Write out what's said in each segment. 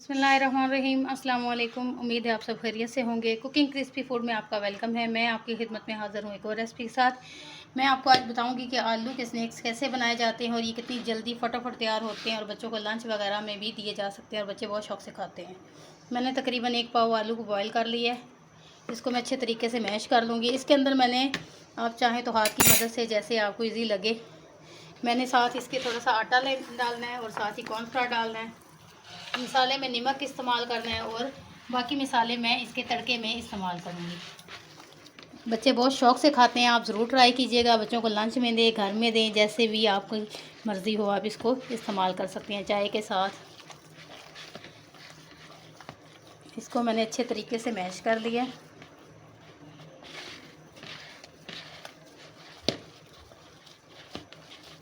बिस्मिल्लाहिर्रहमानिर्रहीम। अस्सलाम वालेकुम। उम्मीद है आप सब खैरियत से होंगे। कुकिंग क्रिस्पी फूड में आपका वेलकम है। मैं आपकी खिदमत में हाज़िर हूँ एक और रेसिपी के साथ। मैं आपको आज बताऊंगी कि आलू के स्नैक्स कैसे बनाए जाते हैं और ये कितनी जल्दी फटाफट तैयार होते हैं और बच्चों को लंच वगैरह में भी दिए जा सकते हैं और बच्चे बहुत शौक से खाते हैं। मैंने तकरीबन 1 पाव आलू को बॉयल कर लिया है। इसको मैं अच्छे तरीके से मैश कर लूँगी। इसके अंदर मैंने, आप चाहें तो हाथ की मदद से, जैसे आपको ईजी लगे, मैंने साथ इसके थोड़ा सा आटा डालना है और साथ ही कॉर्नफ्लोर डालना है। मसाले में नमक इस्तेमाल करना है और बाकी मसाले मैं इसके तड़के में इस्तेमाल करूँगी। बच्चे बहुत शौक़ से खाते हैं। आप ज़रूर ट्राई कीजिएगा। बच्चों को लंच में दें, घर में दें, जैसे भी आपकी मर्ज़ी हो आप इसको इस्तेमाल कर सकते हैं चाय के साथ। इसको मैंने अच्छे तरीके से मैश कर लिया।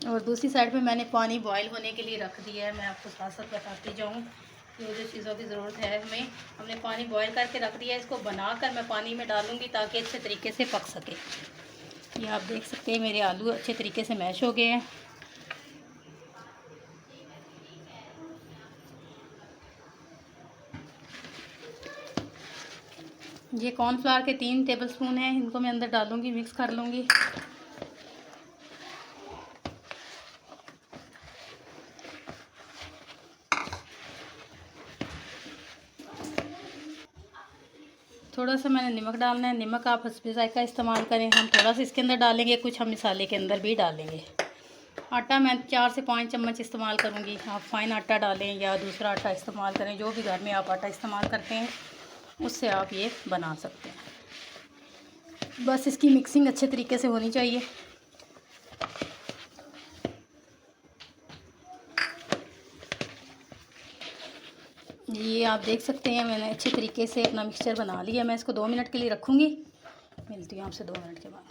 और दूसरी साइड पे मैंने पानी बॉईल होने के लिए रख दिया है। मैं आपको साथ साथ बताती जाऊँ जो चीज़ों की ज़रूरत है हमें। हमने पानी बॉईल करके रख दिया है। इसको बनाकर मैं पानी में डालूँगी ताकि अच्छे तरीके से पक सके। ये आप देख सकते हैं मेरे आलू अच्छे तरीके से मैश हो गए हैं। ये कॉर्नफ्लावर के 3 टेबलस्पून हैं। इनको मैं अंदर डालूँगी, मिक्स कर लूँगी। थोड़ा सा मैंने नमक डालना है। नमक आप हस्बे ज़ायक़ा इस्तेमाल करें। हम थोड़ा सा इसके अंदर डालेंगे, कुछ हम मसाले के अंदर भी डालेंगे। आटा मैं 4 से 5 चम्मच इस्तेमाल करूँगी। आप फाइन आटा डालें या दूसरा आटा इस्तेमाल करें, जो भी घर में आप आटा इस्तेमाल करते हैं उससे आप ये बना सकते हैं। बस इसकी मिक्सिंग अच्छे तरीके से होनी चाहिए। ये आप देख सकते हैं मैंने अच्छे तरीके से अपना मिक्सचर बना लिया। मैं इसको 2 मिनट के लिए रखूँगी। मिलती हूँ आपसे 2 मिनट के बाद।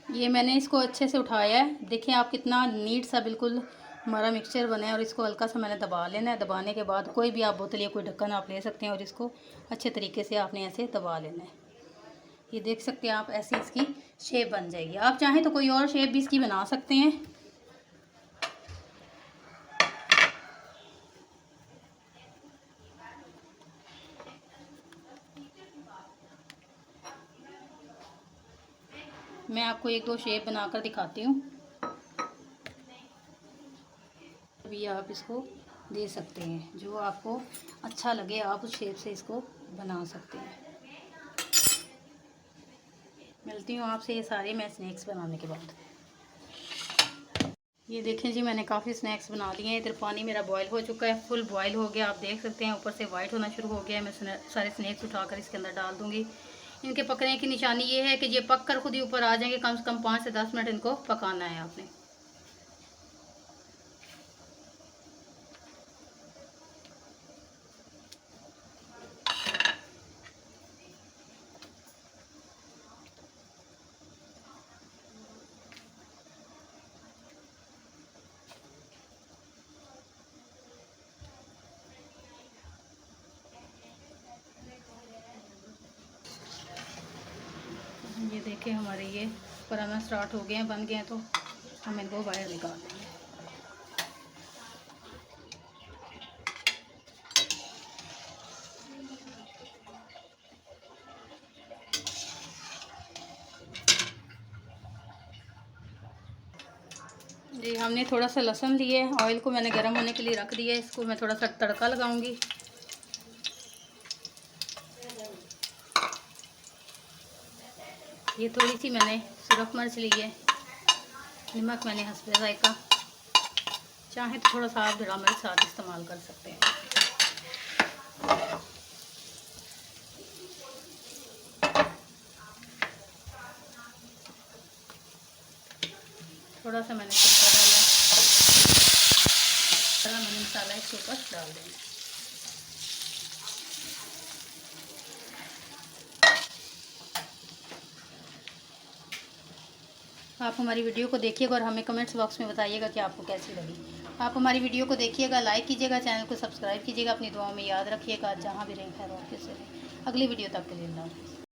ये मैंने इसको अच्छे से उठाया है। देखें आप कितना नीट सा बिल्कुल हमारा मिक्सचर बना है। और इसको हल्का सा मैंने दबा लेना है। दबाने के बाद कोई भी आप बोतल या कोई ढक्कन आप ले सकते हैं और इसको अच्छे तरीके से आपने ऐसे दबा लेना है। ये देख सकते हैं आप, ऐसी इसकी शेप बन जाएगी। आप चाहें तो कोई और शेप भी इसकी बना सकते हैं। मैं आपको 1-2 शेप बनाकर दिखाती हूँ। अभी आप इसको दे सकते हैं, जो आपको अच्छा लगे आप उस शेप से इसको बना सकते हैं। मिलती हूँ आपसे ये सारे मैं स्नैक्स बनाने के बाद। ये देखें जी, मैंने काफ़ी स्नैक्स बना लिए हैं। इधर पानी मेरा बॉईल हो चुका है, फुल बॉईल हो गया। आप देख सकते हैं ऊपर से वाइट होना शुरू हो गया है। मैं सारे स्नैक्स उठाकर इसके अंदर डाल दूँगी। इनके पकने की निशानी ये है कि ये पक कर खुद ही ऊपर आ जाएंगे। कम से कम 5 से 10 मिनट इनको पकाना है आपने। ये देखें हमारे ये ऊपर आना स्टार्ट हो गए हैं, बन गए हैं, तो हम इनको बाहर निकाल देंगे। जी हमने थोड़ा सा लहसुन लिए, ऑयल को मैंने गर्म होने के लिए रख दिया है। इसको मैं थोड़ा सा तड़का लगाऊंगी। ये थोड़ी सी मैंने सुरख मिर्च ली है। नमक मैंने हस्बे ज़ायक़ा, चाहे तो थोड़ा सा आप हरा मिर्च साथ इस्तेमाल कर सकते हैं। थोड़ा सा मैंने सिरका डाला, मैंने मसाला इसके ऊपर डाल देना। आप हमारी वीडियो को देखिएगा और हमें कमेंट्स बॉक्स में बताइएगा कि आपको कैसी लगी। आप हमारी वीडियो को देखिएगा, लाइक कीजिएगा, चैनल को सब्सक्राइब कीजिएगा, अपनी दुआओं में याद रखिएगा। जहाँ भी रहें खैर और से। अगली वीडियो तक के लिए अल्लाह हाफ़िज़।